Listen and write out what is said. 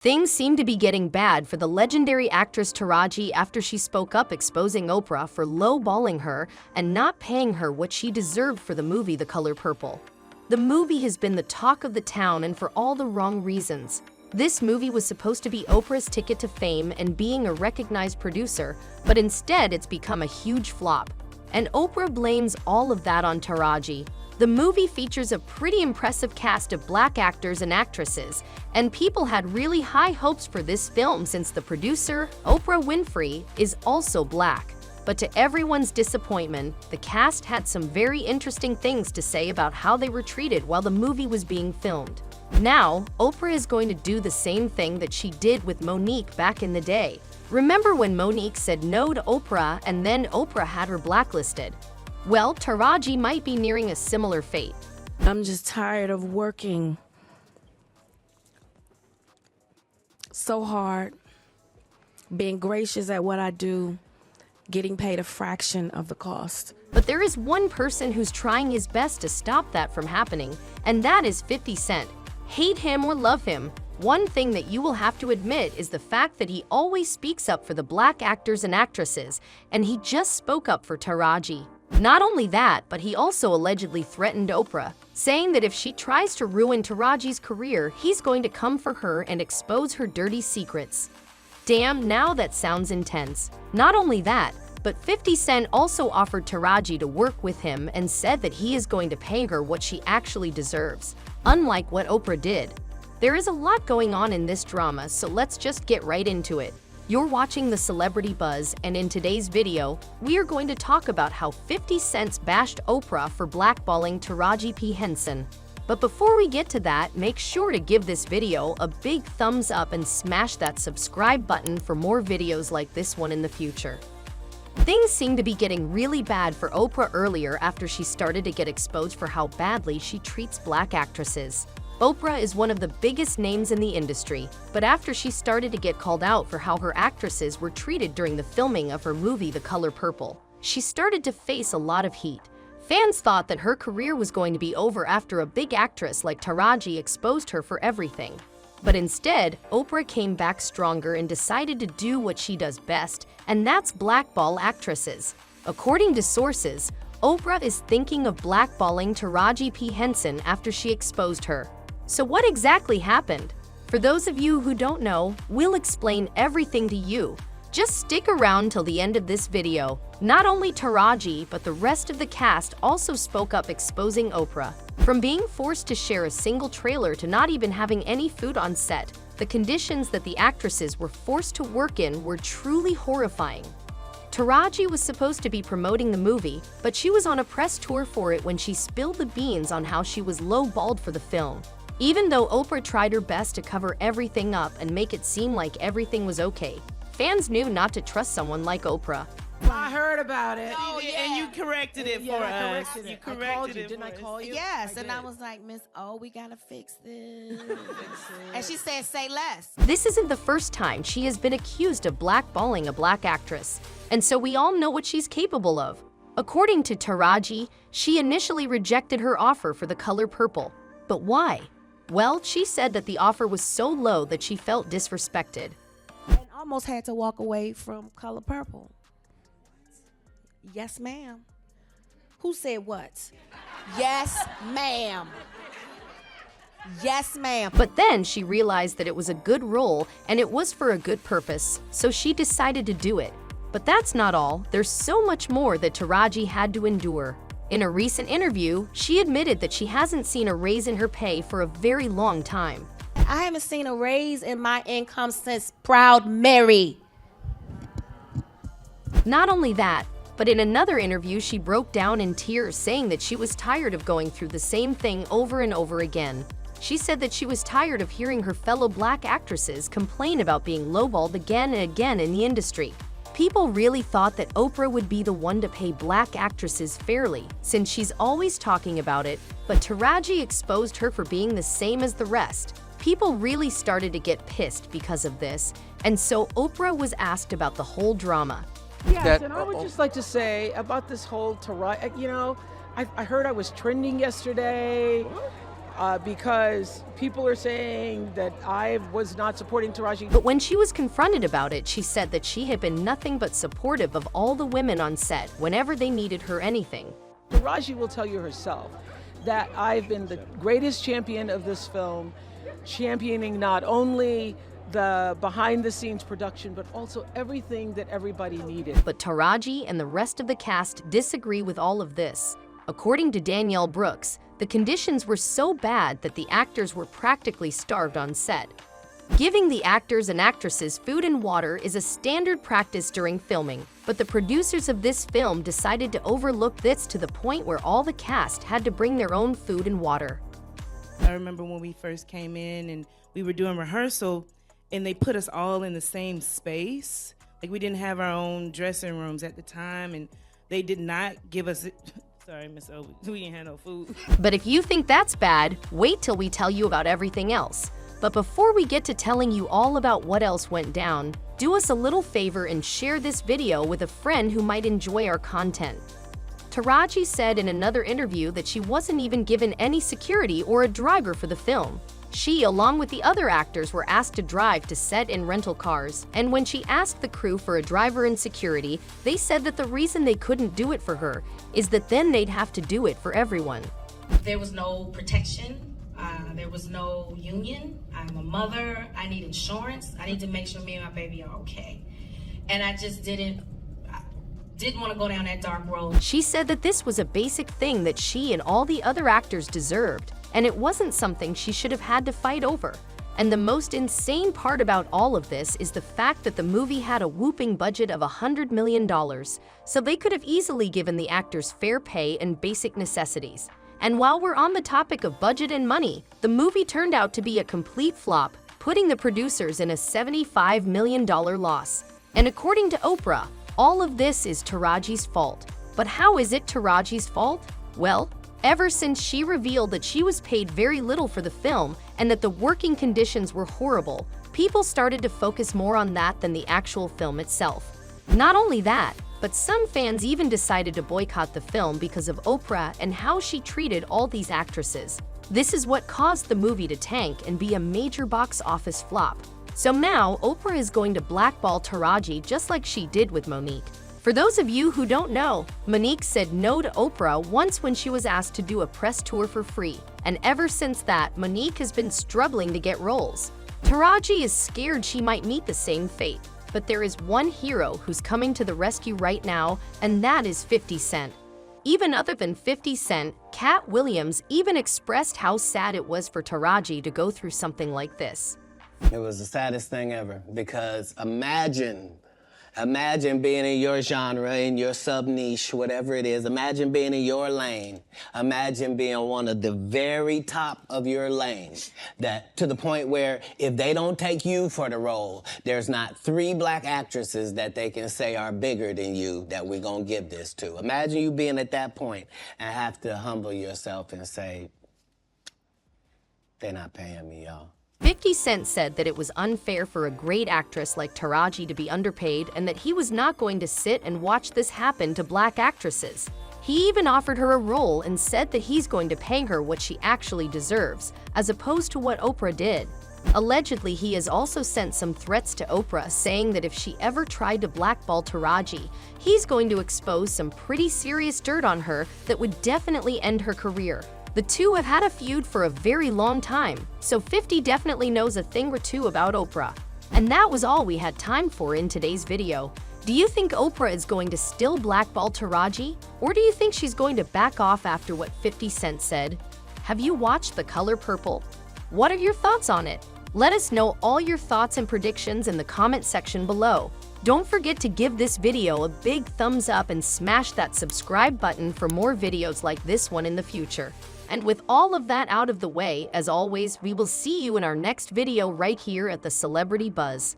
Things seem to be getting bad for the legendary actress Taraji after she spoke up exposing Oprah for lowballing her and not paying her what she deserved for the movie The Color Purple. The movie has been the talk of the town and for all the wrong reasons. This movie was supposed to be Oprah's ticket to fame and being a recognized producer, but instead it's become a huge flop. And Oprah blames all of that on Taraji. The movie features a pretty impressive cast of black actors and actresses, and people had really high hopes for this film since the producer, Oprah Winfrey, is also black. But to everyone's disappointment, the cast had some very interesting things to say about how they were treated while the movie was being filmed. Now, Oprah is going to do the same thing that she did with Monique back in the day. Remember when Monique said no to Oprah and then Oprah had her blacklisted? Well, Taraji might be nearing a similar fate. I'm just tired of working so hard, being gracious at what I do, getting paid a fraction of the cost. But there is one person who's trying his best to stop that from happening, and that is 50 Cent. Hate him or love him, one thing that you will have to admit is the fact that he always speaks up for the black actors and actresses, and he just spoke up for Taraji. Not only that, but he also allegedly threatened Oprah, saying that if she tries to ruin Taraji's career, he's going to come for her and expose her dirty secrets. Damn, now that sounds intense. Not only that, but 50 Cent also offered Taraji to work with him and said that he is going to pay her what she actually deserves, unlike what Oprah did. There is a lot going on in this drama, so let's just get right into it. You're watching The Celebrity Buzz, and in today's video, we are going to talk about how 50 Cent bashed Oprah for blackballing Taraji P. Henson. But before we get to that, make sure to give this video a big thumbs up and smash that subscribe button for more videos like this one in the future. Things seem to be getting really bad for Oprah earlier after she started to get exposed for how badly she treats black actresses. Oprah is one of the biggest names in the industry, but after she started to get called out for how her actresses were treated during the filming of her movie The Color Purple, she started to face a lot of heat. Fans thought that her career was going to be over after a big actress like Taraji exposed her for everything. But instead, Oprah came back stronger and decided to do what she does best, and that's blackball actresses. According to sources, Oprah is thinking of blackballing Taraji P. Henson after she exposed her. So what exactly happened? For those of you who don't know, we'll explain everything to you. Just stick around till the end of this video. Not only Taraji, but the rest of the cast also spoke up exposing Oprah. From being forced to share a single trailer to not even having any food on set, the conditions that the actresses were forced to work in were truly horrifying. Taraji was supposed to be promoting the movie, but she was on a press tour for it when she spilled the beans on how she was lowballed for the film. Even though Oprah tried her best to cover everything up and make it seem like everything was okay, fans knew not to trust someone like Oprah. I heard about it. Oh, yeah. And you corrected it for us. You You corrected corrected it. it. Didn't I call you? Yes, I and I did. was like, Miss O, we gotta fix this. And she said, say less. This isn't the first time she has been accused of blackballing a black actress, and so we all know what she's capable of. According to Taraji, she initially rejected her offer for The Color Purple. But why? Well, she said that the offer was so low that she felt disrespected. And almost had to walk away from Color Purple. Yes, ma'am. Who said what? Yes, ma'am. Yes, ma'am. But then she realized that it was a good role and it was for a good purpose, so she decided to do it. But that's not all. There's so much more that Taraji had to endure. In a recent interview, she admitted that she hasn't seen a raise in her pay for a very long time. I haven't seen a raise in my income since Proud Mary. Not only that, but in another interview, she broke down in tears saying that she was tired of going through the same thing over and over again. She said that she was tired of hearing her fellow black actresses complain about being lowballed again and again in the industry. People really thought that Oprah would be the one to pay black actresses fairly, since she's always talking about it, but Taraji exposed her for being the same as the rest. People really started to get pissed because of this, and so Oprah was asked about the whole drama. Yes, and I would just like to say about this whole Taraji, I heard I was trending yesterday. because people are saying that I was not supporting Taraji. But when she was confronted about it, she said that she had been nothing but supportive of all the women on set whenever they needed her anything. Taraji will tell you herself that I've been the greatest champion of this film, championing not only the behind-the-scenes production, but also everything that everybody needed. But Taraji and the rest of the cast disagree with all of this. According to Danielle Brooks, the conditions were so bad that the actors were practically starved on set. Giving the actors and actresses food and water is a standard practice during filming, but the producers of this film decided to overlook this to the point where all the cast had to bring their own food and water. I remember when we first came in and we were doing rehearsal, and they put us all in the same space. Like, we didn't have our own dressing rooms at the time, and they did not give us sorry, Miss O, we didn't have no food. But if you think that's bad, wait till we tell you about everything else. But before we get to telling you all about what else went down, do us a little favor and share this video with a friend who might enjoy our content. Taraji said in another interview that she wasn't even given any security or a driver for the film. She, along with the other actors, were asked to drive to set in rental cars, and when she asked the crew for a driver and security, they said that the reason they couldn't do it for her is that then they'd have to do it for everyone. There was no protection. There was no union. I'm a mother. I need insurance. I need to make sure me and my baby are okay. And I just didn't want to go down that dark road. She said that this was a basic thing that she and all the other actors deserved, and it wasn't something she should have had to fight over. And the most insane part about all of this is the fact that the movie had a whopping budget of $100 million, so they could have easily given the actors fair pay and basic necessities. And while we're on the topic of budget and money, the movie turned out to be a complete flop, putting the producers in a $75 million loss. And according to Oprah, all of this is Taraji's fault. But how is it Taraji's fault? Well, ever since she revealed that she was paid very little for the film and that the working conditions were horrible, people started to focus more on that than the actual film itself. Not only that, but some fans even decided to boycott the film because of Oprah and how she treated all these actresses. This is what caused the movie to tank and be a major box office flop. So now, Oprah is going to blackball Taraji just like she did with Monique. For those of you who don't know, Monique said no to Oprah once when she was asked to do a press tour for free. And ever since that, Monique has been struggling to get roles. Taraji is scared she might meet the same fate. But there is one hero who's coming to the rescue right now, and that is 50 Cent. Even other than 50 Cent, Cat Williams even expressed how sad it was for Taraji to go through something like this. It was the saddest thing ever, because imagine being in your genre, in your sub-niche, whatever it is. Imagine being in your lane. Imagine being one of the very top of your lane. That to the point where if they don't take you for the role, there's not 3 black actresses that they can say are bigger than you that we're gonna give this to. Imagine you being at that point and have to humble yourself and say, they're not paying me, y'all. 50 Cent said that it was unfair for a great actress like Taraji to be underpaid and that he was not going to sit and watch this happen to black actresses. He even offered her a role and said that he's going to pay her what she actually deserves, as opposed to what Oprah did. Allegedly, he has also sent some threats to Oprah, saying that if she ever tried to blackball Taraji, he's going to expose some pretty serious dirt on her that would definitely end her career. The two have had a feud for a very long time, so 50 definitely knows a thing or two about Oprah. And that was all we had time for in today's video. Do you think Oprah is going to still blackball Taraji? Or do you think she's going to back off after what 50 Cent said? Have you watched The Color Purple? What are your thoughts on it? Let us know all your thoughts and predictions in the comment section below. Don't forget to give this video a big thumbs up and smash that subscribe button for more videos like this one in the future. And with all of that out of the way, as always, we will see you in our next video right here at the Celebrity Buzz.